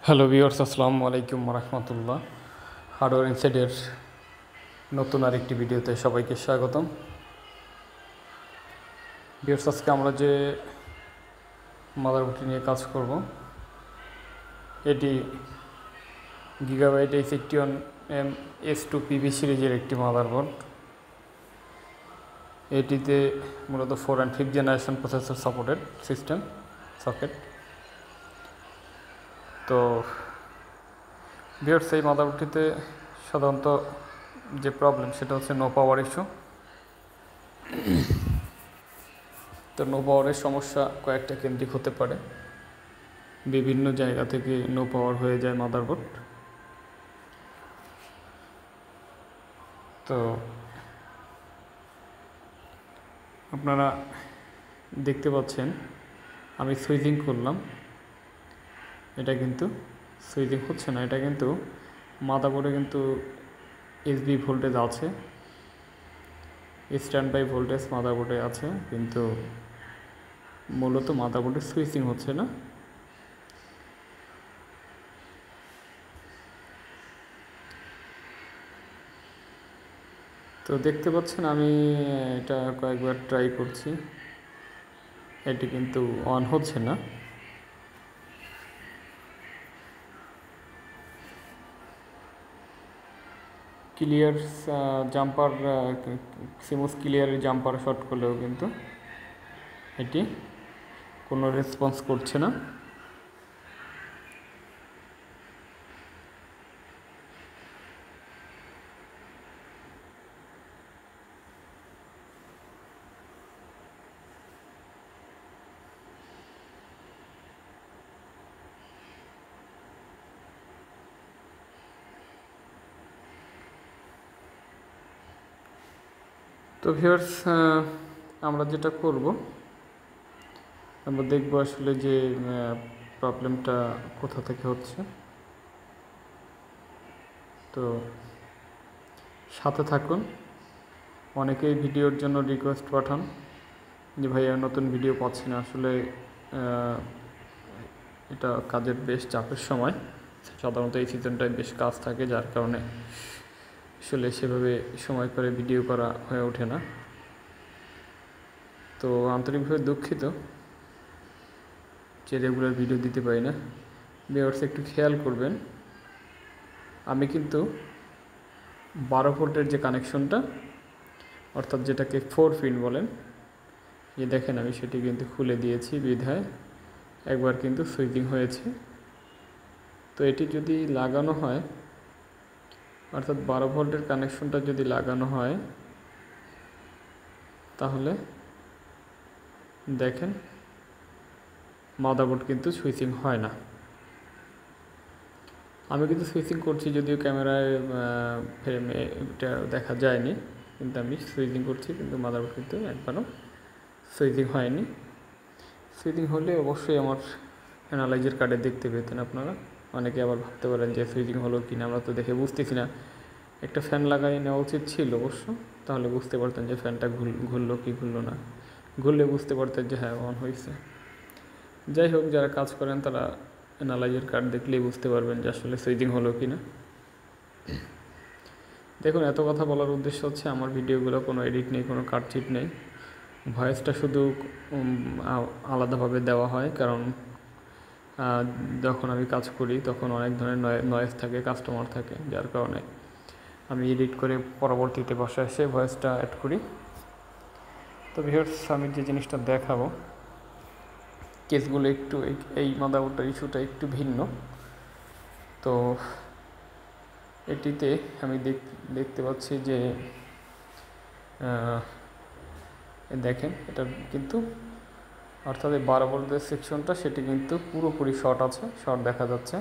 Hello viewers, আসসালামু আলাইকুম রহমতুল্লাহ। Hardware ইনসাইডের নতুন আরেকটি ভিডিওতে সবাইকে স্বাগতম। ভিউয়ার্স, আজকে আমরা যে মাদারবোর্ডটি নিয়ে কাজ করব এটি গিগাবাইট H81M/S2 PV সিরিজের একটি মাদারবোর্ড। এটিতে মূলত 4 and 5th generation processor supported system socket. তো ভিউয়ার্স, এই মাদারবোর্ডটিতে সাধারণত যে প্রবলেম সেটা হচ্ছে নো পাওয়ার ইস্যু। তো নো পাওয়ারের সমস্যা কয়েকটা কেন্দ্রিক হতে পারে, বিভিন্ন জায়গা থেকে নো পাওয়ার হয়ে যায় মাদারবোর্ড। তো আপনারা দেখতে পাচ্ছেন আমি সুইচিং করলাম, এটা কিন্তু সুইচিং হচ্ছে না। এটা কিন্তু মাদারবোর্ডে কিন্তু এসবি ভোল্টেজ আছে, স্ট্যান্ড বাই ভোল্টেজ মাদারবোর্ডে আছে, কিন্তু মূলত মাদারবোর্ডে সুইচিং হচ্ছে না। তো দেখতে পাচ্ছেন আমি এটা কয়েকবার ট্রাই করছি, এটি কিন্তু অন হচ্ছে না। ক্লিয়ার জাম্পার সিমুস ক্লিয়ারের জাম্পার শর্ট করলেও কিন্তু এটি কোনো রেসপন্স করছে না। তো ভিউয়ার্স, আমরা যেটা করব, আমরা দেখব আসলে যে প্রবলেমটা কোথা থেকে হচ্ছে। তো সাথে থাকুন। অনেকেই ভিডিওর জন্য রিকোয়েস্ট পাঠান যে ভাইয়া নতুন ভিডিও পাচ্ছি না। আসলে এটা কাজের বেশ চাপের সময়, সাধারণত এই সিজনটায় বেশ কাজ থাকে, যার কারণে আসলে সেভাবে সময় করে ভিডিও করা হয়ে ওঠে না। তো আন্তরিকভাবে দুঃখিত যে রেগুলার ভিডিও দিতে পারি না। ভিউয়ার্স, একটু খেয়াল করবেন, আমি কিন্তু 12 ভোল্টের যে কানেকশনটা, অর্থাৎ যেটাকে 4 পিন বলেন, যে দেখেন আমি সেটি কিন্তু খুলে দিয়েছি, বিধায় একবার কিন্তু সুইচিং হয়েছে। তো এটি যদি লাগানো হয়, অর্থাৎ 12 ভোল্টের কানেকশনটা যদি লাগানো হয়, তাহলে দেখেন মাদারবোর্ড কিন্তু সুইচিং হয় না। আমি কিন্তু সুইচিং করছি, যদিও ক্যামেরায় ফ্রেমে এটা দেখা যায়নি, কিন্তু আমি সুইচিং করছি, কিন্তু মাদারবোর্ড কিন্তু একবারও সুইচিং হয়নি। সুইচিং হলে অবশ্যই আমার অ্যানালাইজার কার্ডে দেখতে পেতেন আপনারা। অনেকে আবার ভাবতে পারেন যে সুইচিং হলো কি না, আমরা তো দেখে বুঝতেছি না। একটা ফ্যান লাগাই নেওয়া উচিত ছিল অবশ্য, তাহলে বুঝতে পারতেন যে ফ্যানটা ঘুরলো কি ঘুরলো না। ঘুরলে বুঝতে পারতেন যে হ্যাঁ অন হয়েছে। যাই হোক, যারা কাজ করেন তারা অ্যানালাইজার কার্ড দেখলেই বুঝতে পারবেন যে আসলে সুইচিং হলো কি না। দেখুন, এত কথা বলার উদ্দেশ্য হচ্ছে আমার ভিডিওগুলো কোনো এডিট নেই, কোনো কাটচিট নেই, ভয়েসটা শুধু আলাদাভাবে দেওয়া হয়, কারণ যখন আমি কাজ করি তখন অনেক ধরনের নয়েজ থাকে, কাস্টমার থাকে, যার কারণে আমি এডিট করে পরবর্তীতে বসে এসে ভয়েসটা অ্যাড করি। তো ভিউয়ার্স, আমি যে জিনিসটা দেখাবো, কেসগুলো একটু এই মাদারবোর্ডটার ইস্যুটা একটু ভিন্ন। তো এটিতে আমি দেখতে পাচ্ছি যে দেখেন এটা কিন্তু, অর্থাৎ এই 12 ভোল্টের সেকশনটা সেটি কিন্তু পুরোপুরি শর্ট আছে, শর্ট দেখা যাচ্ছে।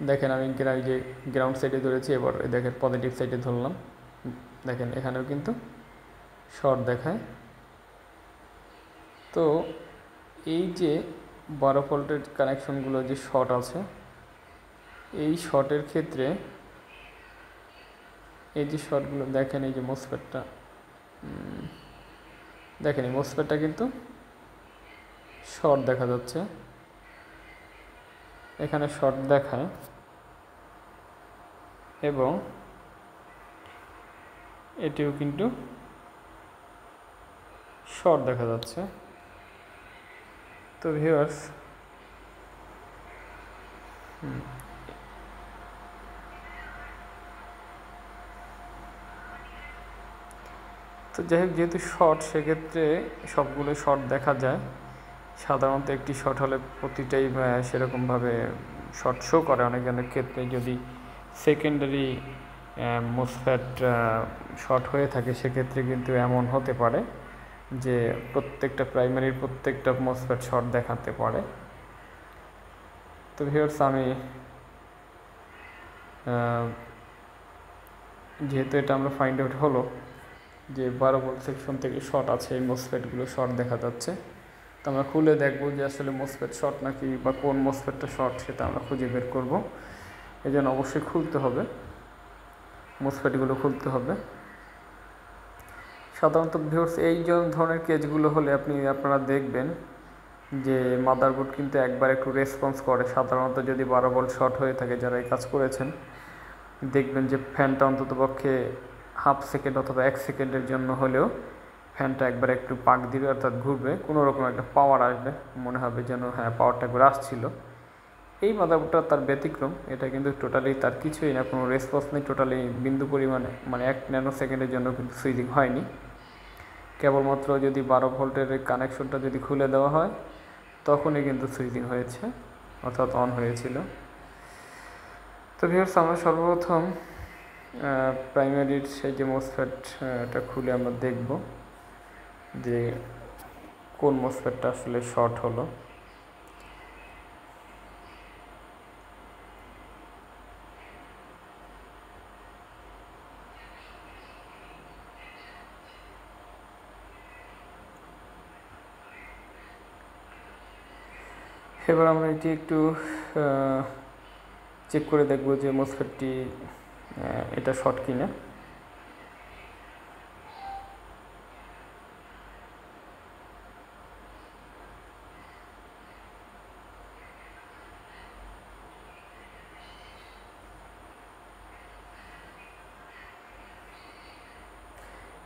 দেখেন আমি যে গ্রাউন্ড সাইডে ধরেছি, এবার দেখেন পজিটিভ সাইডে ধরলাম, দেখেন এখানেও কিন্তু শর্ট দেখায়। তো এই যে 12 ভোল্টের কানেকশনগুলো যে শর্ট আছে, এই শর্টের ক্ষেত্রে এই যে শর্টগুলো দেখেন, এই যে মোসফেটটা দেখেন, এই মোসফেটটা কিন্তু শর্ট দেখা যাচ্ছে, এখানে শর্ট দেখায় এবং এটিও কিন্তু শর্ট দেখা যাচ্ছে। তো ভিউয়ার্স তো যাই হোক, যেহেতু শর্ট সেক্ষেত্রে সবগুলো শর্ট দেখা যায়। সাধারণত একটি শর্ট হলে প্রতিটাই সেরকমভাবে শর্ট শো করে। অনেক ক্ষেত্রে যদি সেকেন্ডারি মোসফেট শর্ট হয়ে থাকে সেক্ষেত্রে কিন্তু এমন হতে পারে যে প্রত্যেকটা প্রাইমারির প্রত্যেকটা মোসফেট শর্ট দেখাতে পারে। তো ভিউয়ার্স আমি যেহেতু এটা আমরা ফাইন্ড আউট হলো যে 12 ভোল্ট সেকশন থেকে শর্ট আছে, এই মোসফেটগুলো শর্ট দেখা যাচ্ছে। তো আমরা খুলে দেখব যে আসলে মোসফেট শর্ট নাকি বা কোন মোসফেটটা শর্ট সেটা আমরা খুঁজে বের করব। এই জন্য অবশ্যই খুলতে হবে, মোসফেটগুলো খুলতে হবে। সাধারণত ভিউয়ার্স এই ধরনের কেসগুলো হলে আপনারা দেখবেন যে মাদারবোর্ড কিন্তু একবার একটু রেসপন্স করে। সাধারণত যদি 12 ভোল্ট শর্ট হয়ে থাকে, যারা এই কাজ করেছেন দেখবেন যে ফ্যানটা অন্ততপক্ষে হাফ সেকেন্ড অথবা 1 সেকেন্ডের জন্য হলেও ফ্যানটা একবার একটু পাক দিবে, অর্থাৎ ঘুরবে, কোনো রকম একটা পাওয়ার আসবে, মনে হবে যেন হ্যাঁ পাওয়ারটা একবার আসছিল। এই মাদারবোর্ডটা তার ব্যতিক্রম, এটা কিন্তু টোটালি তার কিছুই না, কোনো রেসপন্স নেই, টোটালি বিন্দু পরিমাণে, মানে 1 ন্যানো সেকেন্ডের জন্য কিন্তু সুইচিং হয়নি। কেবলমাত্র যদি 12 ভোল্টের কানেকশনটা যদি খুলে দেওয়া হয় তখনই কিন্তু সুইচিং হয়েছে, অর্থাৎ অন হয়েছিল। তো ভিউয়ার্স আমরা সর্বপ্রথম প্রাইমারির সেই যে মোসফেটটা খুলে আমরা দেখব যে কোন মোসফেটটা আসলে শর্ট হলো। এবার আমরা এটি একটু চেক করে দেখব যে মোসফেটটি এটা শর্ট কিনা।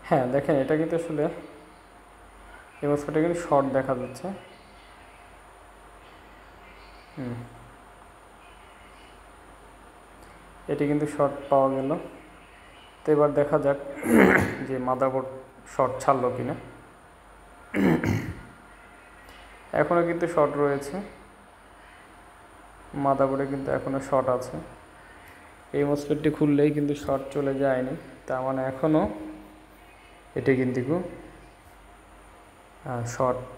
হ্যাঁ দেখেন, এটা কিন্তু আসলে এই মোসফেটটা কিন্তু শর্ট দেখা যাচ্ছে। এটি কিন্তু শর্ট পাওয়া গেল। তো এবার দেখা যাক যে মাদারবোর্ড শর্ট ছাড়লো কিনা। এখনও কিন্তু শর্ট রয়েছে, মাদারবোর্ডে কিন্তু এখনও শর্ট আছে। এই মোসফেটটি খুললেই কিন্তু শর্ট চলে যায়নি, তার মানে এখনও এটি কিন্তু শর্ট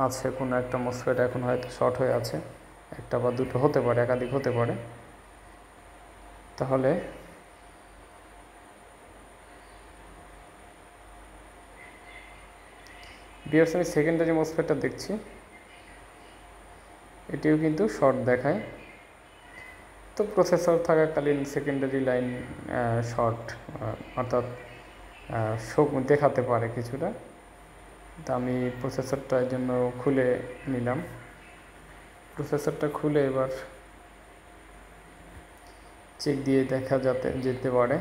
আছে। কোনো একটা মোসফেট এখন হয়তো শর্ট হয়ে আছে, একটা বা দুটো হতে পারে, একাধিক হতে পারে। তাহলে ভিউয়ার্স আমি সেকেন্ডারি মোসফেটটা দেখছি, এটিও কিন্তু শর্ট দেখায়। তো প্রসেসর থাকাকালীন সেকেন্ডারি লাইন শর্ট অর্থাৎ শোক দেখাতে পারে কিছুটা। তো আমি প্রসেসরটার জন্য খুলে নিলাম। প্রসেসরটা খুলে এবার চেক দিয়ে দেখা যেতে পারে।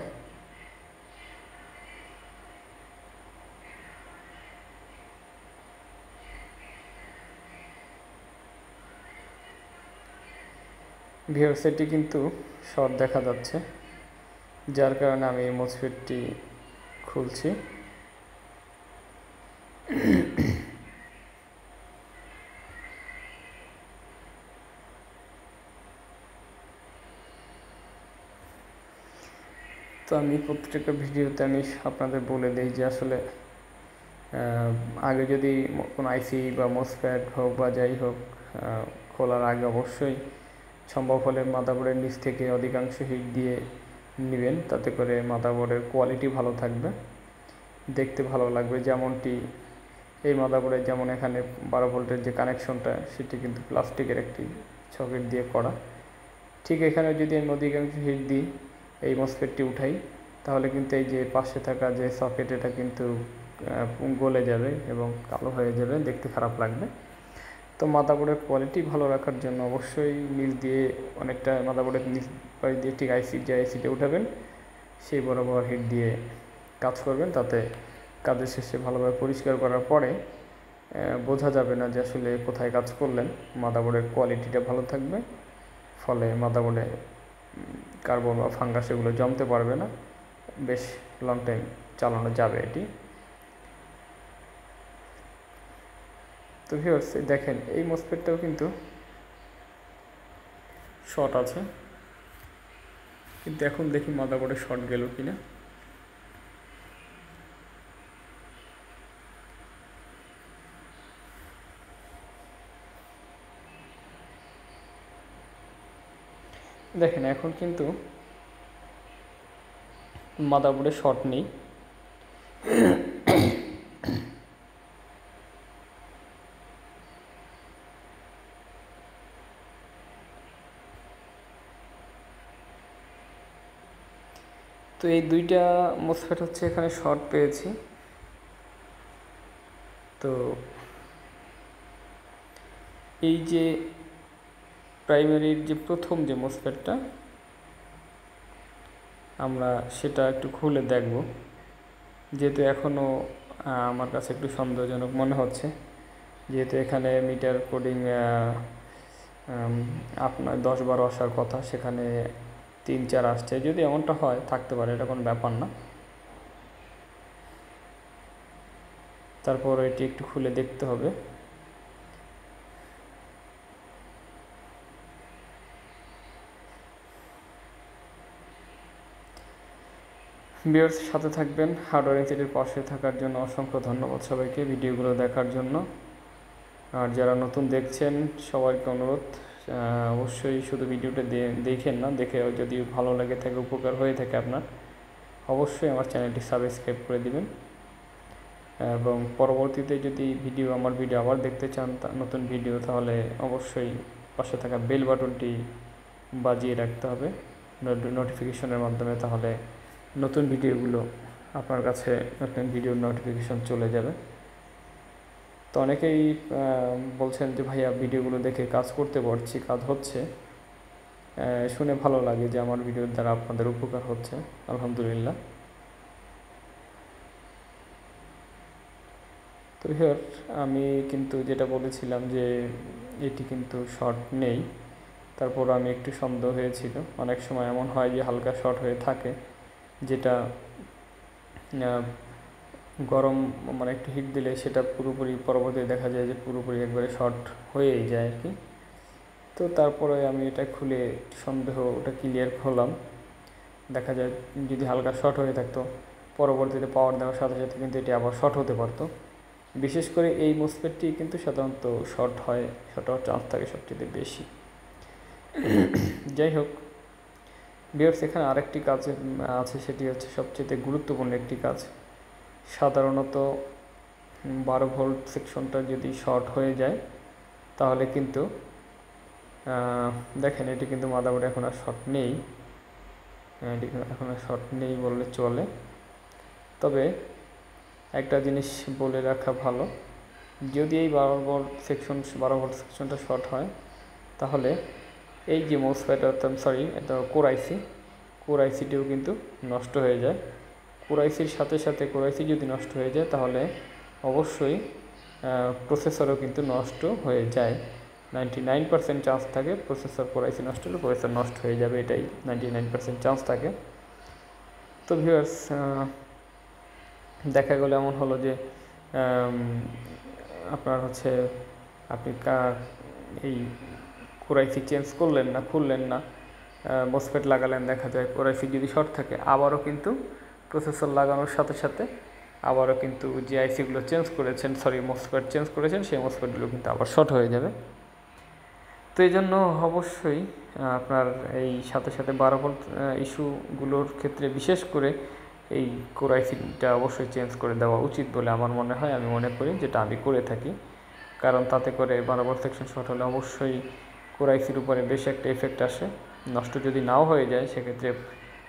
ভিউয়ার্স এটি কিন্তু শর্ট দেখা যাচ্ছে, যার কারণে আমি এই মোসফেটটি খুলছি। তো আমি প্রত্যেকটা ভিডিওতে আমি আপনাদের বলে দিই যে আসলে আগে যদি কোনো আইসি বা মোসফেট হোক বা যাই হোক খোলার আগে অবশ্যই সম্ভব হলে মাদারবোর্ডের নিচ থেকে অধিকাংশ হিট দিয়ে নেবেন, তাতে করে মাদারবোর্ডের কোয়ালিটি ভালো থাকবে, দেখতে ভালো লাগবে। যেমনটি এই মাদারবোর্ডে যেমন এখানে 12 ভোল্টের যে কানেকশনটা সেটি কিন্তু প্লাস্টিকের একটি সকেট দিয়ে করা। ঠিক এখানে যদি আমি অধিকাংশ হিট দিই, এই মসফেটটি উঠাই, তাহলে কিন্তু এই যে পাশে থাকা যে সকেট এটা কিন্তু গলে যাবে এবং কালো হয়ে যাবে, দেখতে খারাপ লাগবে। তো মাদারবোর্ডের কোয়ালিটি ভালো রাখার জন্য অবশ্যই নিচ দিয়ে অনেকটা মাদারবোর্ডের নিচ পাশ দিয়ে ঠিক যে আইসিটা উঠাবেন সেই বরাবর হিট দিয়ে কাজ করবেন, তাতে কাজের শেষে ভালোভাবে পরিষ্কার করার পরে বোঝা যাবে না যে আসলে কোথায় কাজ করলেন। মাদারবোর্ডের কোয়ালিটিটা ভালো থাকবে, ফলে মাদারবোর্ডে কার্বন বা ফাঙ্গাস এগুলো জমতে পারবে না, বেশ লং টাইম চালানো যাবে এটি। তো ভিউয়ার্স দেখেন এই মসফেটটাও কিন্তু শর্ট আছে, কিন্তু এখন দেখি মাদারবোর্ডে শর্ট গেল কিনা। দেখেন এখন কিন্তু মাদারবোর্ডে শর্ট নেই। তো এই দুইটা মসফেট হচ্ছে এখানে শর্ট পেয়েছি। তো এই যে প্রাইমারির যে প্রথম যে মসফেটটা আমরা সেটা একটু খুলে দেখব, যেহেতু এখনও আমার কাছে একটু সন্দেহজনক মনে হচ্ছে, যেহেতু এখানে মিটার কোডিং আপনার 10-12 আসার কথা, সেখানে 3-4 আসছে। যদি এমনটা হয় থাকতে পারে, এটা কোনো ব্যাপার না। তারপর এটি একটু খুলে দেখতে হবে। ভিউয়ার্স সাথে থাকবেন, হার্ডওয়্যার ইনস্টিটিউটের পাশে থাকার জন্য অসংখ্য ধন্যবাদ সবাইকে ভিডিওগুলো দেখার জন্য। আর যারা নতুন দেখছেন সবাইকে অনুরোধ, অবশ্যই শুধু ভিডিওটা দেখেন না, দেখে যদি ভালো লাগে থাকে, উপকার হয়ে থাকে আপনার, অবশ্যই আমার চ্যানেলটি সাবস্ক্রাইব করে দিবেন। এবং পরবর্তীতে যদি আমার ভিডিও আবার দেখতে চান নতুন ভিডিও, তাহলে অবশ্যই পাশে থাকা বেল বাটনটি বাজিয়ে রাখতে হবে নোটিফিকেশনের মাধ্যমে, তাহলে নতুন ভিডিওগুলো আপনার কাছে নতুন ভিডিওর নোটিফিকেশন চলে যাবে। তো অনেকেই বলছেন যে ভাইয়া ভিডিওগুলো দেখে কাজ করতে পারছি, কাজ হচ্ছে, শুনে ভালো লাগে যে আমার ভিডিওর দ্বারা আপনাদের উপকার হচ্ছে, আলহামদুলিল্লাহ। তো হিয়ার আমি কিন্তু যেটা বলেছিলাম যে এটি কিন্তু শর্ট নেই, তারপর আমি একটু সন্দেহ হয়েছিল। অনেক সময় এমন হয় যে হালকা শর্ট হয়ে থাকে, যেটা গরম মানে একটু হিট দিলে সেটা পুরোপুরি পরবর্তীতে দেখা যায় যে পুরোপুরি একবারে শর্ট হয়েই যায় আর কি। তো তারপরে আমি এটা খুলে ওটা ক্লিয়ার হলাম, দেখা যায় যদি হালকা শর্ট হয়ে থাকতো পরবর্তীতে পাওয়ার দেওয়ার সাথে সাথে কিন্তু এটি আবার শর্ট হতে পারতো। বিশেষ করে এই মসফেটটি কিন্তু সাধারণত শর্ট হওয়ার চান্স থাকে সবচেয়ে বেশি। যাই হোক ভিউয়ার্স, এখানে আরেকটি কাজ আছে, সেটি হচ্ছে সবচেয়ে গুরুত্বপূর্ণ একটি কাজ। সাধারণত 12 ভোল্ট সেকশনটা যদি শর্ট হয়ে যায় তাহলে কিন্তু দেখেন এটি কিন্তু মাদারবোর্ডে এখন আর শর্ট নেই, এটি এখন আর শর্ট নেই বললে চলে। তবে একটা জিনিস বলে রাখা ভালো, যদি এই 12 ভোল্ট সেকশনটা শর্ট হয় তাহলে এই যে মসফেট এটা কোর আইসিটিও কিন্তু নষ্ট হয়ে যায়। কোর আইসির সাথে সাথে কোর আইসি যদি নষ্ট হয়ে যায় তাহলে অবশ্যই প্রসেসরও কিন্তু নষ্ট হয়ে যায়। 99% চান্স থাকে প্রসেসর কোর আইসি নষ্ট হলে প্রসেসর নষ্ট হয়ে যাবে, এটাই 99% চান্স থাকে। তো ভিউয়ার্স দেখা গেল এমন হলো যে আপনার হচ্ছে আপনি এই কোর আইসি চেঞ্জ খুললেন না, মসফেট লাগালেন, দেখা যায় কোর আইসি যদি শর্ট থাকে আবারও কিন্তু প্রসেসর লাগানোর সাথে সাথে আবারও কিন্তু যে আইসিগুলো মসফেট চেঞ্জ করেছেন সেই মসফেটগুলো কিন্তু আবার শর্ট হয়ে যাবে। তো এই জন্য অবশ্যই আপনার এই সাথে সাথে 12 ভোল্ট ইস্যুগুলোর ক্ষেত্রে বিশেষ করে এই কোর আইসিটা অবশ্যই চেঞ্জ করে দেওয়া উচিত বলে আমার মনে হয়, আমি মনে করি, যেটা আমি করে থাকি। কারণ তাতে করে 12 ভোল্ট সেকশন শর্ট হলে অবশ্যই কোর আইসির উপরে বেশ একটা এফেক্ট আসে। নষ্ট যদি নাও হয়ে যায় সেক্ষেত্রে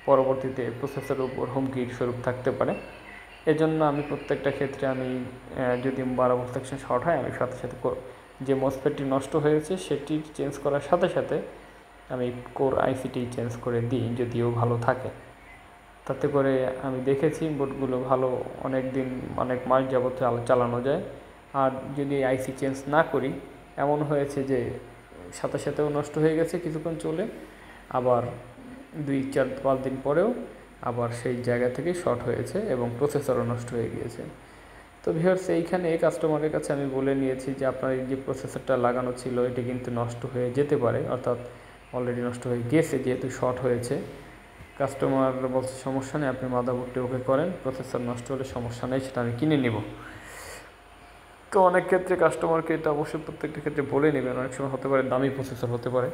পরবর্তীতে প্রসেসরের উপর হুমকির স্বরূপ থাকতে পারে। এজন্য আমি প্রত্যেকটা ক্ষেত্রে আমি যদি 12 ভোল্ট সেকশন শর্ট হয় আমি সাথে সাথে যে মসফেটটি নষ্ট হয়েছে সেটি চেঞ্জ করার সাথে সাথে আমি কোর আইসিটি চেঞ্জ করে দিই যদিও ভালো থাকে। তাতে করে আমি দেখেছি বোর্ডগুলো ভালো অনেক মাস যাবত চালানো যায়। আর যদি আইসি চেঞ্জ না করি, এমন হয়েছে যে সাথে সাথেও নষ্ট হয়ে গেছে কিছুক্ষণ চলে, আবার 2-4-5 দিন পরেও আবার সেই জায়গা থেকে শর্ট হয়েছে এবং প্রসেসরও নষ্ট হয়ে গিয়েছে। তো ভিউয়ার্স, এইখানে কাস্টমারের কাছে আমি বলে নিয়েছি যে আপনার এই যে প্রসেসরটা লাগানো ছিল এটি কিন্তু নষ্ট হয়ে যেতে পারে, অর্থাৎ অলরেডি নষ্ট হয়ে গেছে যেহেতু শর্ট হয়েছে। কাস্টমার বলছে সমস্যা নেই, আপনি মাদারবোর্ডটি ওকে করেন, প্রসেসর নষ্ট হলে সমস্যা নেই, সেটা আমি কিনে নিব। তো অনেক ক্ষেত্রে কাস্টমারকে এটা অবশ্যই প্রত্যেকটা ক্ষেত্রে বলে নেবেন। অনেক সময় হতে পারে দামি প্রসেসর হতে পারে,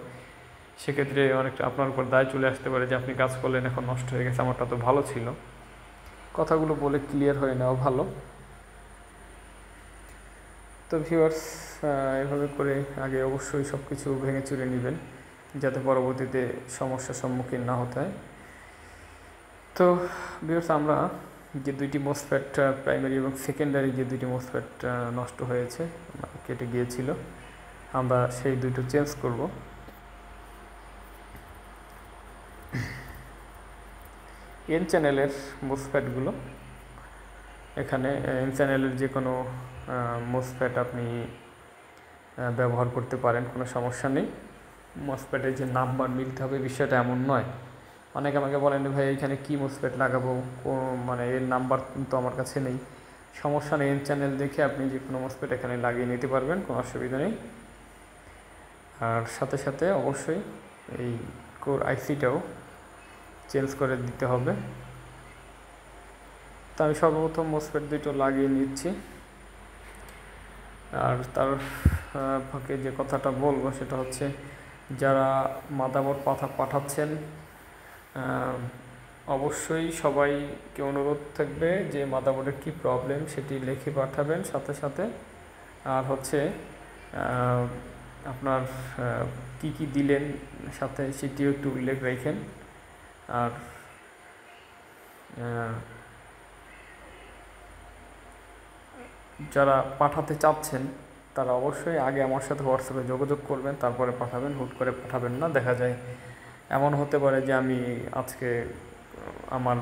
সেক্ষেত্রে অনেকটা আপনার উপর দায় চলে আসতে পারে যে আপনি কাজ করলেন এখন নষ্ট হয়ে গেছে, আমারটা তো ভালো ছিল। কথাগুলো বলে ক্লিয়ার হয়ে নেওয়া ভালো। তো ভিউয়ার্স, এভাবে করে আগে অবশ্যই সব কিছু ভেঙে চুরে নেবেন যাতে পরবর্তীতে সমস্যার সম্মুখীন না হতে হয়। তো ভিউয়ার্স, আমরা যে দুইটি মসফেট প্রাইমারি এবং সেকেন্ডারি যে দুইটি মসফেট নষ্ট হয়েছে, কেটে গিয়েছিল, আমরা সেই দুটো চেঞ্জ করব। এন চ্যানেলের মসফেটগুলো, এখানে এন চ্যানেলের যে কোনো মসফেট আপনি ব্যবহার করতে পারেন, কোনো সমস্যা নেই। মসফেটের যে নাম্বার মিলতে হবে বিষয়টা এমন নয়। অনেকে আমাকে বলেন ভাই এখানে কী মসফেট লাগাবো, মানে এর নাম্বার তো আমার কাছে নেই। সমস্যা নেই, এন চ্যানেল দেখে আপনি যে কোনো মসফেট এখানে লাগিয়ে নিতে পারবেন, কোনো অসুবিধা নেই। আর সাথে সাথে অবশ্যই এই কোর আইসিটাও চেঞ্জ করে দিতে হবে। তো আমি সর্বপ্রথম মসফেট দুটো লাগিয়ে নিচ্ছি। আর তার ফাঁকে যে কথাটা বলবো সেটা হচ্ছে, যারা মাদারবোর্ড পাঠাচ্ছেন অবশ্যই সবাইকে অনুরোধ থাকবে যে মাদারবোর্ডের কী প্রবলেম সেটি লিখে পাঠাবেন সাথে সাথে। আর হচ্ছে আপনার কি কি দিলেন সাথে সেটিও একটু উল্লেখ রাখেন। আর যারা পাঠাতে চাচ্ছেন তারা অবশ্যই আগে আমার সাথে হোয়াটসঅ্যাপে যোগাযোগ করবেন, তারপরে পাঠাবেন। হুট করে পাঠাবেন না, দেখা যায় এমন হতে পারে যে আমি আজকে আমার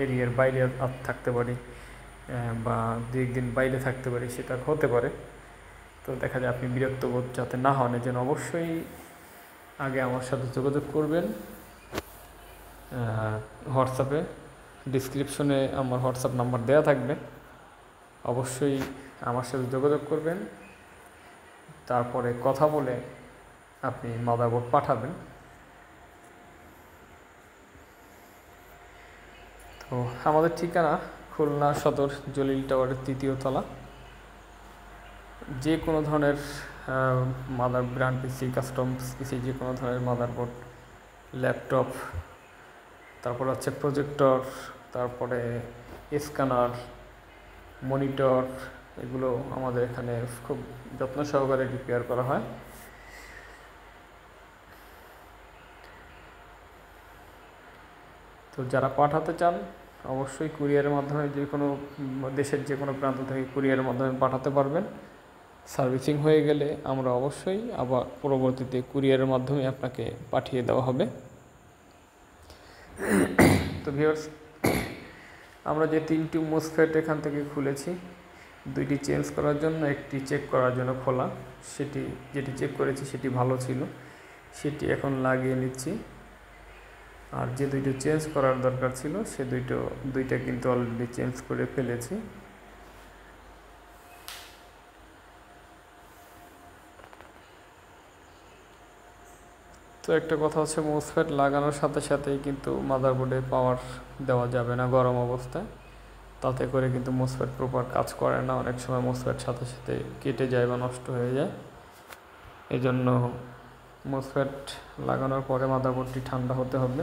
এরিয়ার বাইরে থাকতে পারি বা 2-1 দিন বাইরে থাকতে পারি, সেটা হতে পারে। তো দেখা যায় আপনি বিরক্ত বোধ যাতে না হন, এজন্য অবশ্যই আগে আমার সাথে যোগাযোগ করবেন। হোয়াটসঅ্যাপে ডিসক্রিপশনে আমার হোয়াটসঅ্যাপ নাম্বার দেওয়া থাকবে, অবশ্যই আমার সাথে যোগাযোগ করবেন, তারপরে কথা বলে আপনি মাদারবোর্ড পাঠাবেন। তো আমাদের ঠিকানা খুলনা সদর জলিল টাওয়ারের 3য় তলা। যে কোনো ধরনের মাদার ব্র্যান্ড পিসি, কাস্টম পিসি, যে কোনো ধরনের মাদারবোর্ড, ল্যাপটপ, তারপর হচ্ছে প্রজেক্টর, তারপরে স্ক্যানার, মনিটর, এগুলো আমাদের এখানে খুব যত্ন সহকারে রিপেয়ার করা হয়। তো যারা পাঠাতে চান অবশ্যই কুরিয়ারের মাধ্যমে, যে কোনো দেশের যে কোনো প্রান্ত থেকে কুরিয়ারের মাধ্যমে পাঠাতে পারবেন। সার্ভিসিং হয়ে গেলে আমরা অবশ্যই আবার পরবর্তীতে কুরিয়ারের মাধ্যমে আপনাকে পাঠিয়ে দেওয়া হবে। তো ভিউয়ার্স, আমরা যে 3টি মসফেট এখান থেকে খুলেছি, 2টি চেঞ্জ করার জন্য, 1টি চেক করার জন্য খোলা, যেটি চেক করেছি সেটি ভালো ছিল, সেটি এখন লাগিয়ে নিচ্ছি। আর যে 2টো চেঞ্জ করার দরকার ছিল সে দুইটা কিন্তু অলরেডি চেঞ্জ করে ফেলেছি। তো একটা কথা হচ্ছে, মসফেট লাগানোর সাথে সাথেই কিন্তু মাদারবোর্ডে পাওয়ার দেওয়া যাবে না গরম অবস্থায়, তাতে করে কিন্তু মসফেট প্রপার কাজ করে না। অনেক সময় মসফেট সাথে সাথে কেটে যায় বা নষ্ট হয়ে যায়। এই জন্য মসফেট লাগানোর পরে মাদারবোর্ডটি ঠান্ডা হতে হবে।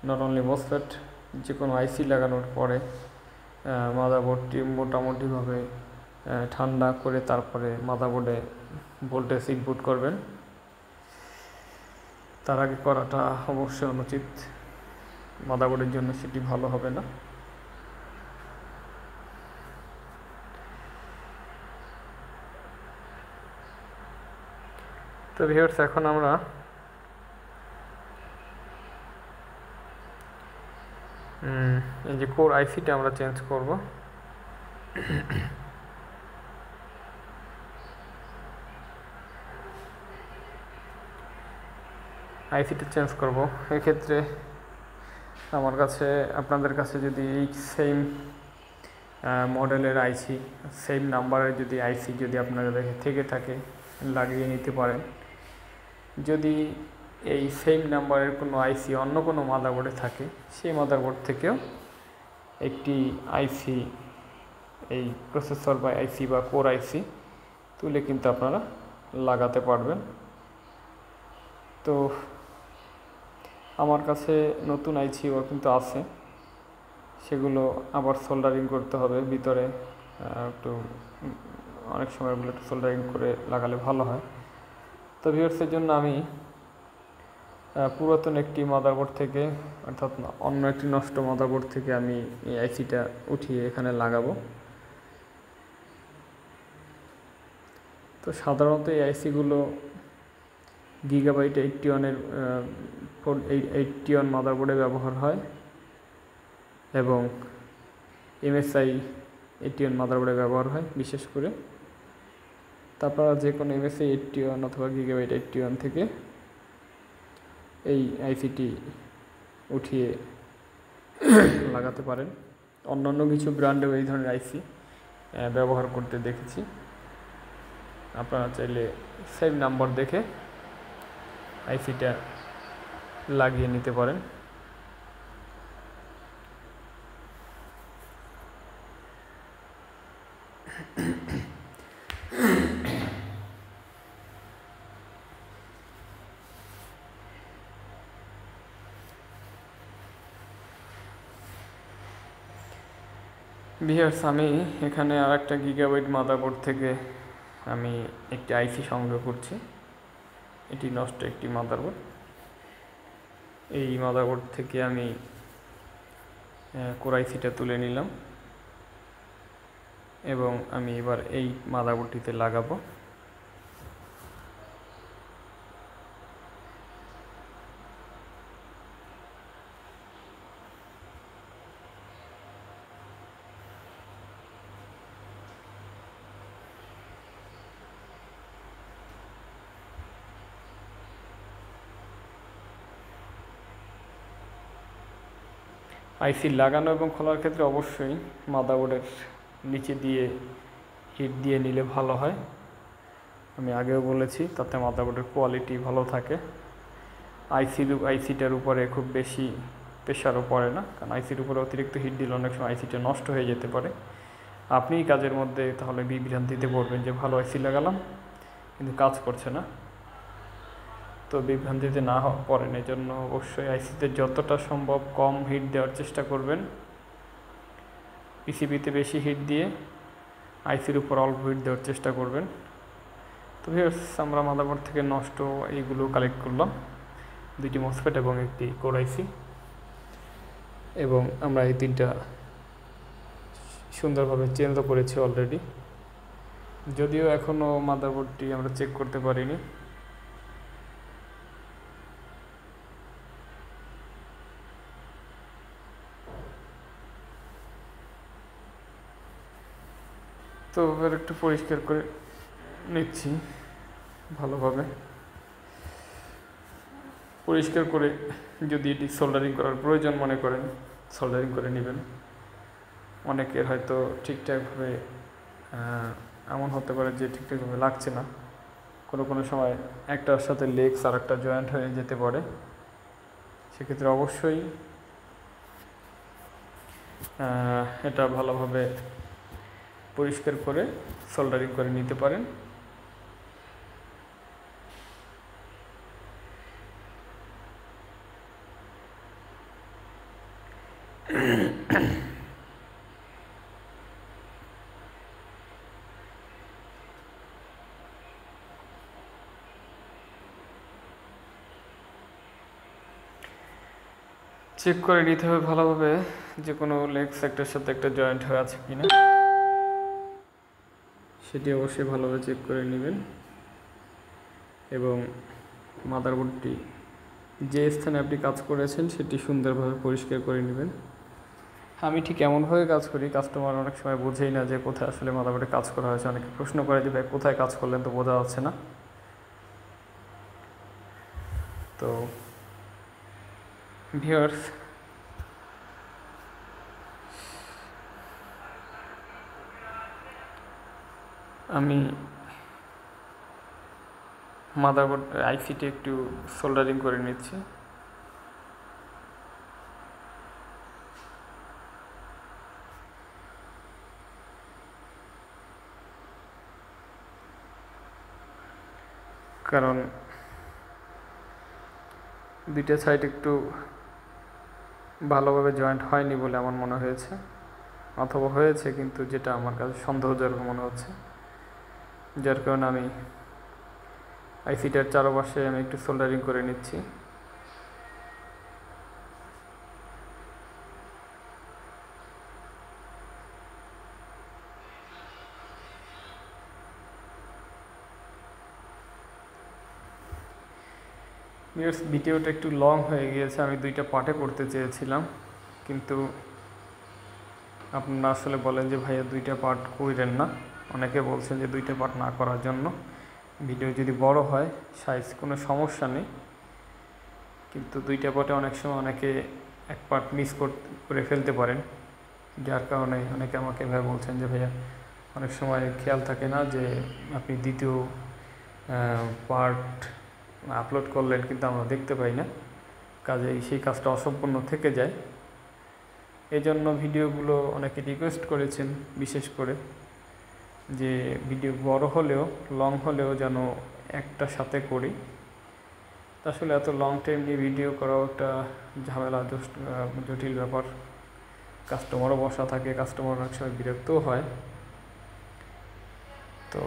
নট অনলি মসফেট, যে কোনো আইসি লাগানোর পরে মাদারবোর্ডটি মোটামুটিভাবে ঠান্ডা করে তারপরে মাদারবোর্ডে ভোল্টেজ ইনপুট করবেন। তার আগে করাটা অবশ্যই অনুচিত, মাদারবোর্ডের জন্য সেটি ভালো হবে না। তো ভিউয়ার্স, এখন আমরা এই যে কোর আইসিটা আমরা চেঞ্জ করব। আইসিটা চেঞ্জ করব, এক্ষেত্রে আমার কাছে আপনাদের কাছে যদি এই সেম মডেলের আইসি, সেম নাম্বারের যদি আইসি যদি আপনাদের থেকে থাকে লাগিয়ে নিতে পারেন। যদি এই সেম নাম্বারের কোনো আইসি অন্য কোনো মাদারবোর্ডে থাকে, সেই মাদারবোর্ড থেকেও একটি আইসি, এই প্রসেসর বা আইসি বা কোর আইসি তুলে কিন্তু আপনারা লাগাতে পারবেন। তো আমার কাছে নতুন আইসিও কিন্তু আছে, সেগুলো আবার সোল্ডারিং করতে হবে ভিতরে, একটু অনেক সময় ওগুলো একটু সোল্ডারিং করে লাগালে ভালো হয়। তো ভিউয়ার্সের জন্য আমি পুরাতন একটি মাদারবোর্ড থেকে, অর্থাৎ অন্য একটি নষ্ট মাদারবোর্ড থেকে আমি এই আইসিটা উঠিয়ে এখানে লাগাবো। তো সাধারণত এই আইসিগুলো গিগাবাইট 81 মাদারবোর্ডে ব্যবহার হয় এবং MSI 81 মাদারবোর্ডে ব্যবহার হয় বিশেষ করে। তারপর যে কোনো MSI 81 অথবা গিগাবাইট 81 থেকে এই আইসিটি উঠিয়ে লাগাতে পারেন। অন্যান্য কিছু ব্র্যান্ডেও এই ধরনের আইসি ব্যবহার করতে দেখেছি। আপনারা চাইলে সেম নাম্বার দেখে আইসিটা লাগিয়ে নিতে পারেন। ভিউয়ার্স, আমি এখানে আর একটা গিগাবাইট মাদারবোর্ড থেকে আমি একটি আইসি সংগ্রহ করছি। এটি নষ্ট একটি মাদারবোর্ড। এই মাদারবোর্ড থেকে আমি কোর আইসিটা তুলে নিলাম এবং আমি এবার এই মাদারবোর্ডটিতে লাগাবো। আইসি লাগানো এবং খোলার ক্ষেত্রে অবশ্যই মাদারবোর্ডের নিচে দিয়ে হিট দিয়ে নিলে ভালো হয়। আমি আগেও বলেছি, তাতে মাদারবোর্ডের কোয়ালিটি ভালো থাকে। আইসিটার উপরে খুব বেশি প্রেশারও পড়ে না, কারণ আইসির উপরে অতিরিক্ত হিট দিলে অনেক সময় আইসিটা নষ্ট হয়ে যেতে পারে। আপনিই কাজের মধ্যে তাহলে বিভ্রান্তিতে পড়বেন যে ভালো আইসি লাগালাম কিন্তু কাজ করছে না। তো বিভ্রান্তিতে না পড়েন, এই জন্য অবশ্যই আইসিতে যতটা সম্ভব কম হিট দেওয়ার চেষ্টা করবেন। পিসিবিতে বেশি হিট দিয়ে আইসির উপর অল্প হিট দেওয়ার চেষ্টা করবেন। তো ভিউয়ার্স, আমরা মাদারবোর্ড থেকে নষ্ট এইগুলো কালেক্ট করলাম, 2টি মসফেট এবং একটি কোর আইসি, এবং আমরা এই 3টা সুন্দরভাবে চেঞ্জও করেছি অলরেডি। যদিও এখনও মাদারবোর্ডটি আমরা চেক করতে পারিনি। তো এবার একটু পরিষ্কার করে নিচ্ছি ভালোভাবে। পরিষ্কার করে যদি এটি সোল্ডারিং করার প্রয়োজন মনে করেন, সোল্ডারিং করে নেবেন। অনেকের হয়তো ঠিকঠাকভাবে এমন হতে পারে যে ঠিকঠাকভাবে লাগছে না, কোনো সময় একটার সাথে লেগস আর একটা জয়েন্ট হয়ে যেতে পারে। সেক্ষেত্রে অবশ্যই এটা ভালোভাবে পরিষ্কার করে সোল্ডারিং করে নিতে পারেন। চেক করে নিতে হবে ভালোভাবে যে কোনো লেগস একটার সাথে একটা জয়েন্ট হয়ে আছে কিনা, সেটি অবশ্যই ভালোভাবে চেক করে নেবেন। এবং মাদারবোর্ডটি যে স্থানে আপনি কাজ করেছেন সেটি সুন্দরভাবে পরিষ্কার করে নেবেন। আমি ঠিক এমনভাবে কাজ করি, কাস্টমার অনেক সময় বোঝেই না যে কোথায় আসলে মাদারবোর্ডে কাজ করা হয়েছে। অনেকে প্রশ্ন করে যে ভাই কোথায় কাজ করলেন, তো বোঝা যাচ্ছে না। তো ভিউয়ার্স, আমি মাদারবোর্ড আইসিটি একটু সোল্ডারিং করে নিচ্ছি। কারণ দুইটা সাইড একটু ভালোভাবে জয়েন্ট হয়নি বলে আমার মনে হয়েছে, অথবা হয়েছে কিন্তু যেটা আমার কাছে সন্দেহজনক মনে হচ্ছে, যার কারণে আমি আইসিটার চারপাশে আমি একটু সোল্ডারিং করে নিচ্ছি। ভিডিওটা একটু লং হয়ে গিয়েছে, আমি দুইটা পার্টে করতে চেয়েছিলাম, কিন্তু আপনারা আসলে বলেন যে ভাইয়া দুইটা পার্ট কইরেন না। অনেকে বলছেন যে দুইটা পার্ট না করার জন্য। ভিডিও যদি বড় হয় সাইজ কোনো সমস্যা নেই, কিন্তু দুইটা পার্টে অনেক সময় অনেকে এক পার্ট মিস করে ফেলতে পারেন, যার কারণে অনেকে আমাকে এভাবে বলছেন যে ভাইয়া অনেক সময় খেয়াল থাকে না যে আপনি দ্বিতীয় পার্ট আপলোড করলেন কিন্তু আমরা দেখতে পাই না, কাজেই সেই কাজটা অসম্পূর্ণ থেকে যায়। এই জন্য ভিডিওগুলো অনেকে রিকোয়েস্ট করেছেন, বিশেষ করে যে ভিডিও বড় হলেও লং হলেও যেন একটা সাথে করি। আসলে এত লং টাইম নিয়ে ভিডিও করাও একটা ঝামেলা, জটিল ব্যাপার। কাস্টমারও বসা থাকে, কাস্টমার অনেক সময় বিরক্তও হয়। তো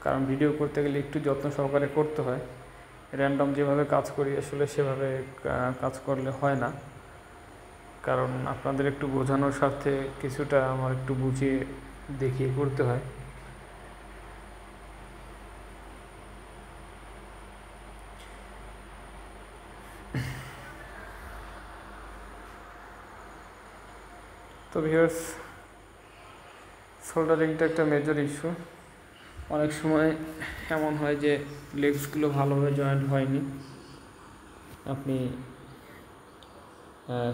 কারণ ভিডিও করতে গেলে একটু যত্ন সহকারে করতে হয়। র্যান্ডম যেভাবে কাজ করি আসলে সেভাবে কাজ করলে হয় না, কারণ আপনাদের একটু বোঝানোর স্বার্থে কিছুটা আমার একটু বুঝিয়ে দেখিয়ে করতে হয়। তো ভিউয়ার্স, সোল্ডারিংটা একটা মেজর ইস্যু। অনেক সময় এমন হয় যে লেগসগুলো ভালোভাবে জয়েন্ট হয়নি, আপনি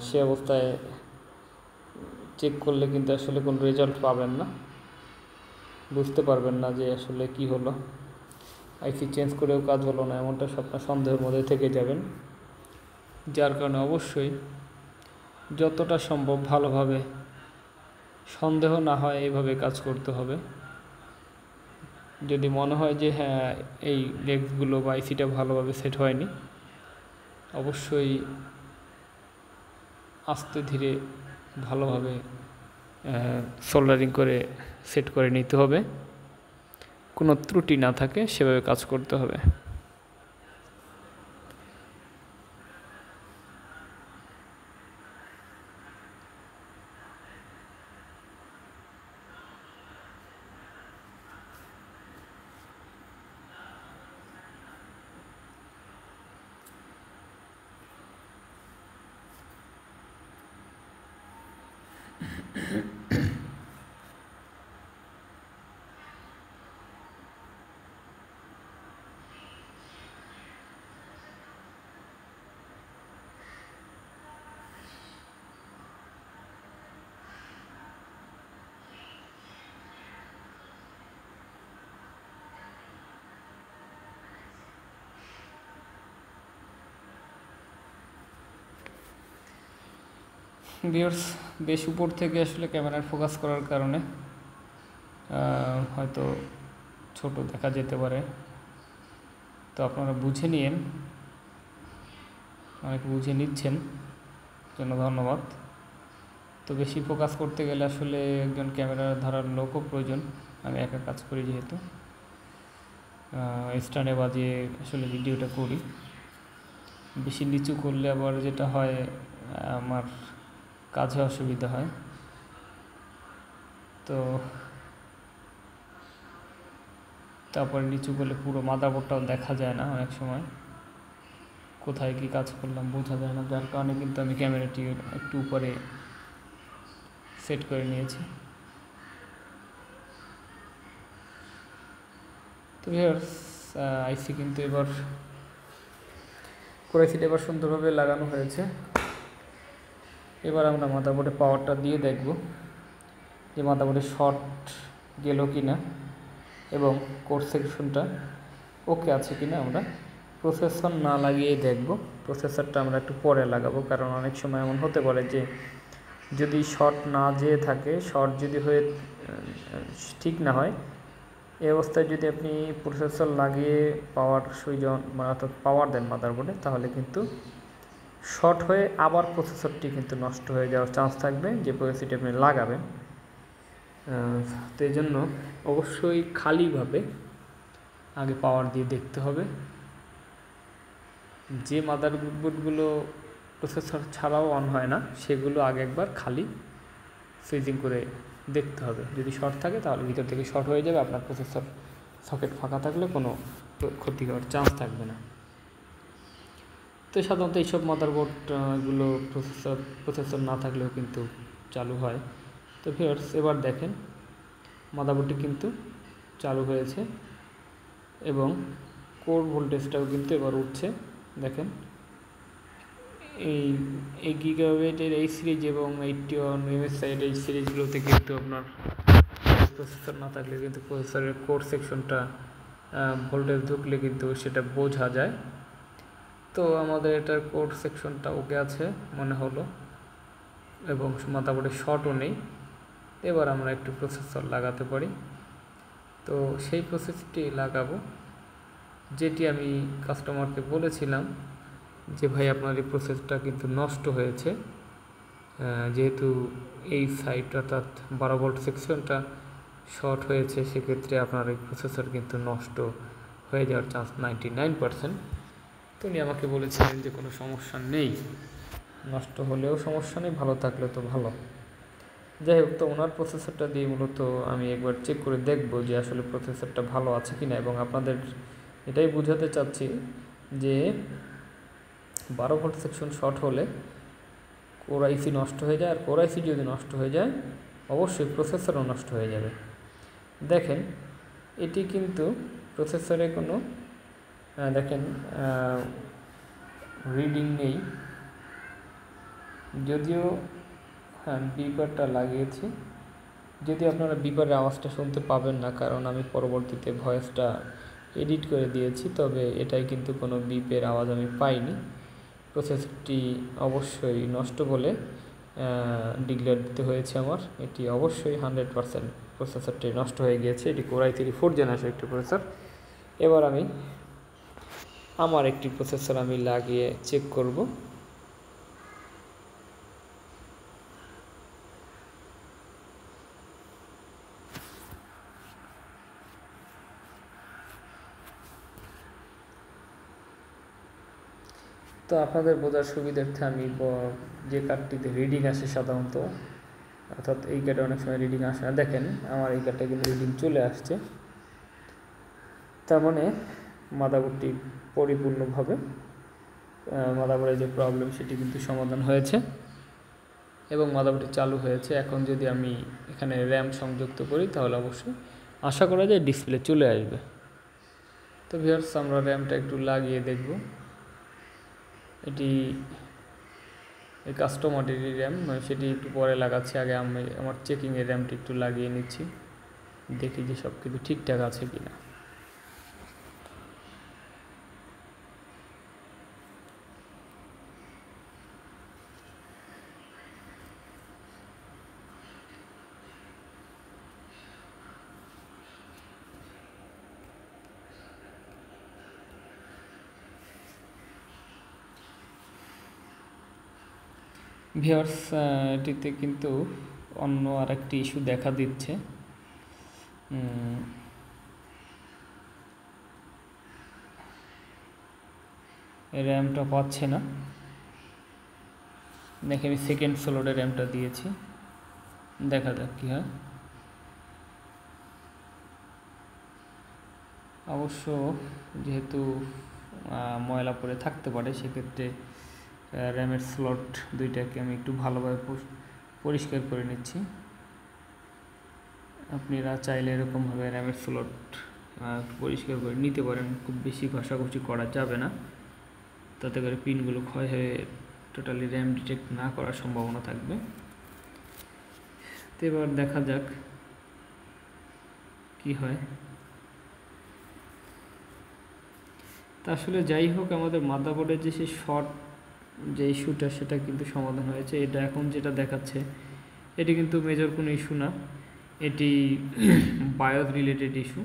সে অবস্থায় চেক করলে কিন্তু আসলে কোনো রেজাল্ট পাবেন না, বুঝতে পারবেন না যে আসলে কি হলো। আইসি চেঞ্জ করেও কাজ হলো না, এমনটা আপনার সন্দেহের মধ্যে থেকে যাবেন। যার কারণে অবশ্যই যতটা সম্ভব ভালোভাবে, সন্দেহ না হয় এইভাবে কাজ করতে হবে। যদি মনে হয় যে হ্যাঁ এই লেগসগুলো বা আইসিটা ভালোভাবে সেট হয়নি, অবশ্যই আস্তে ধীরে ভালোভাবে সোল্ডারিং করে সেট করে নিতে হবে, কোনো ত্রুটি না থাকে সেভাবে কাজ করতে হবে। ভিউয়ার্স, বেশ উপর থেকে আসলে ক্যামেরার ফোকাস করার কারণে হয়তো ছোট দেখা যেতে পারে, তো আপনারা বুঝে নিন। অনেক বুঝে নিচ্ছেন, জন্য ধন্যবাদ। তো বেশি ফোকাস করতে গেলে আসলে একজন ক্যামেরা ধরার লোকও প্রয়োজন। আমি একা কাজ করি যেহেতু, স্ট্যান্ডে বাজিয়ে আসলে ভিডিওটা করি। বেশি নিচু করলে আবার যেটা হয়, আমার কাজে অসুবিধা হয়। তো তারপরে নিচু করলে পুরো মাদারবোর্ডটাও দেখা যায় না, অনেক সময় কোথায় কী কাজ করলাম বোঝা যায় না, যার কারণে কিন্তু আমি ক্যামেরাটি একটু উপরে সেট করে নিয়েছি। তো ভিউয়ার্স, আইসি কিন্তু এবার কোর আইসিটা এবার সুন্দরভাবে লাগানো হয়েছে। এবার আমরা মাদারবোর্ডে পাওয়ারটা দিয়ে দেখব যে মাদারবোর্ডে শর্ট গেল কি না এবং কোর সেকশনটা ওকে আছে কি না। আমরা প্রসেসর না লাগিয়ে দেখব, প্রসেসরটা আমরা একটু পরে লাগাবো, কারণ অনেক সময় এমন হতে পারে যে যদি শর্ট না যেয়ে থাকে, শর্ট যদি হয়ে ঠিক না হয়, এই অবস্থায় যদি আপনি প্রসেসর লাগিয়ে পাওয়ার সুইচ অর্থাৎ পাওয়ার দেন মাদারবোর্ডে, তাহলে কিন্তু শর্ট হয়ে আবার প্রসেসরটি কিন্তু নষ্ট হয়ে যাওয়ার চান্স থাকবে যে প্রসেসরটি আপনি লাগাবেন। তো এই জন্য অবশ্যই খালিভাবে আগে পাওয়ার দিয়ে দেখতে হবে। যে মাদারবোর্ডগুলো প্রসেসর ছাড়াও অন হয় না, সেগুলো আগে একবার খালি সুইচিং করে দেখতে হবে। যদি শর্ট থাকে তাহলে ভিতর থেকে শর্ট হয়ে যাবে, আপনার প্রসেসর সকেট ফাঁকা থাকলে কোনো ক্ষতি হওয়ার চান্স থাকবে না। তো সাধারণত এইসব মাদারবোর্ডগুলো প্রসেসর না থাকলেও কিন্তু চালু হয়। তো ভিউয়ার্স, এবার দেখেন মাদারবোর্ডটি কিন্তু চালু হয়েছে এবং কোর ভোল্টেজটাও কিন্তু এবার উঠছে। দেখেন এই গিগাবাইটের এই সিরিজ এবং 81 MSI এই সিরিজগুলোতে কিন্তু আপনার প্রসেসর না থাকলে কিন্তু প্রসেসরের কোর সেকশনটা ভোল্টেজ ঢুকলে কিন্তু সেটা বোঝা যায়। তো আমাদের এটার কোর সেকশনটা ওকে আছে মনে হলো এবং মাদারবোর্ডে শর্টও নেই। এবার আমরা একটু প্রসেসর লাগাতে পারি। তো সেই প্রসেসরটি লাগাবো, যেটি আমি কাস্টমারকে বলেছিলাম যে ভাই আপনার এই প্রসেসরটা কিন্তু নষ্ট হয়েছে, যেহেতু এই সাইড অর্থাৎ 12 ভোল্ট সেকশনটা শর্ট হয়েছে, সেক্ষেত্রে আপনার এই প্রসেসর কিন্তু নষ্ট হয়ে যাওয়ার চান্স 99%। তো উনি আমাকে বলেছিলেন যে কোনো সমস্যা নেই, নষ্ট হলেও সমস্যা নেই, ভালো থাকলে তো ভালো। যাই হোক, তো ওনার প্রসেসরটা দিয়ে মূলত আমি একবার চেক করে দেখব যে আসলে প্রসেসরটা ভালো আছে কি না, এবং আপনাদের এটাই বোঝাতে চাচ্ছি যে 12 ভোল্ট সেকশন শর্ট হলে কোর আইসি নষ্ট হয়ে যায়, আর কোর আইসি যদি নষ্ট হয়ে যায় অবশ্যই প্রসেসরও নষ্ট হয়ে যাবে। দেখেন এটি কিন্তু প্রসেসরে কোনো দেখেন রিডিং নেই, যদিও হ্যাঁ বিপারটা লাগিয়েছি, যদি আপনারা বিপারের আওয়াজটা শুনতে পাবেন না, কারণ আমি পরবর্তীতে ভয়েসটা এডিট করে দিয়েছি, তবে এটাই কিন্তু কোনো বিপের আওয়াজ আমি পাইনি। প্রসেসরটি অবশ্যই নষ্ট বলে ডিক্লেয়ার দিতে হয়েছে আমার। এটি অবশ্যই 100% প্রসেসরটি নষ্ট হয়ে গিয়েছে। এটি কোর i3 4th জেনারেশন একটি প্রসেসর। এবার আমি আমার একটি প্রসেসর আমি লাগিয়ে চেক করব। তো আপনাদের বোঝার সুবিধার্থে আমি যে কার্ডটিতে রিডিং আসে সাধারণত, অর্থাৎ এই কার্ডে অনেক সময় রিডিং আসে না, দেখেন আমার এই কার্ডটা কিন্তু রিডিং চলে আসছে। তার মানে মাদারবোর্ডটি পরিপূর্ণভাবে মাদারবোর্ডের যে প্রবলেম সেটি কিন্তু সমাধান হয়েছে এবং মাদারবোর্ডটি চালু হয়েছে। এখন যদি আমি এখানে র্যাম সংযুক্ত করি তাহলে অবশ্যই আশা করা যায় ডিসপ্লে চলে আসবে। তো ভিউয়ার্স, আমরা র্যামটা একটু লাগিয়ে দেখব। এটি এই কাস্টমারেরই র্যাম, সেটি একটু পরে লাগাচ্ছি। আগে আমি আমার চেকিংয়ের র্যামটি একটু লাগিয়ে নিচ্ছি, দেখি যে সব কিছু ঠিকঠাক আছে কি না। ভিউয়ার্স, এটিতে কিন্তু অন্য আরেকটি ইস্যু দেখা দিচ্ছে। র্যামটা পাচ্ছে না। দেখে আমি সেকেন্ড স্লটে র্যামটা দিয়েছি, দেখা যাক কী হয়। অবশ্য যেহেতু ময়লা পড়ে থাকতে পারে, সেক্ষেত্রে র্যামের স্লট দুইটাকে আমি একটু ভালোভাবে পরিষ্কার করে নিচ্ছি। আপনারা চাইলে এরকমভাবে র্যামের স্লট পরিষ্কার করে নিতে পারেন। খুব বেশি ঘষাঘষি করা যাবে না, তাতে করে পিনগুলো ক্ষয় হয়ে টোটালি র্যাম ডিটেক্ট না করার সম্ভাবনা থাকবে। তো এবার দেখা যাক কি হয়। তা আসলে যাই হোক, আমাদের মাদারবোর্ডের যে সেই শর্ট যে ইস্যুটা, সেটা কিন্তু সমাধান হয়েছে। এটা এখন যেটা দেখাচ্ছে, এটি কিন্তু মেজর কোনো ইস্যু না, এটি বায়োস রিলেটেড ইস্যু।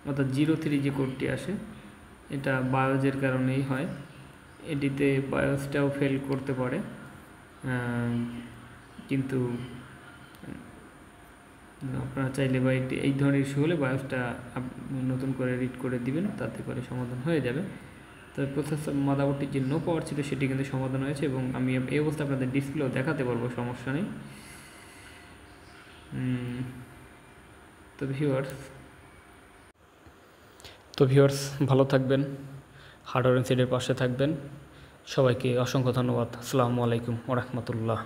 অর্থাৎ 03 যে কোডটি আসে, এটা বায়োজের কারণেই হয়। এটিতে বায়োসটাও ফেল করতে পারে, কিন্তু আপনারা চাইলে বা এই ধরনের ইস্যু হলে বায়োসটা নতুন করে রিড করে দিবেন, তাতে করে সমাধান হয়ে যাবে। তো প্রসেসর মাদারবোর্ডটির যে নো পাওয়ার ছিল, সেটি কিন্তু সমাধান হয়েছে, এবং আমি এই অবস্থা আপনাদের ডিসপ্লেও দেখাতে পারবো, সমস্যা নেই। তো ভিউয়ার্স ভালো থাকবেন, হার্ডওয়্যার ইনসাইডের পাশে থাকবেন। সবাইকে অসংখ্য ধন্যবাদ। আসসালামু আলাইকুম ওয়া রাহমাতুল্লাহ।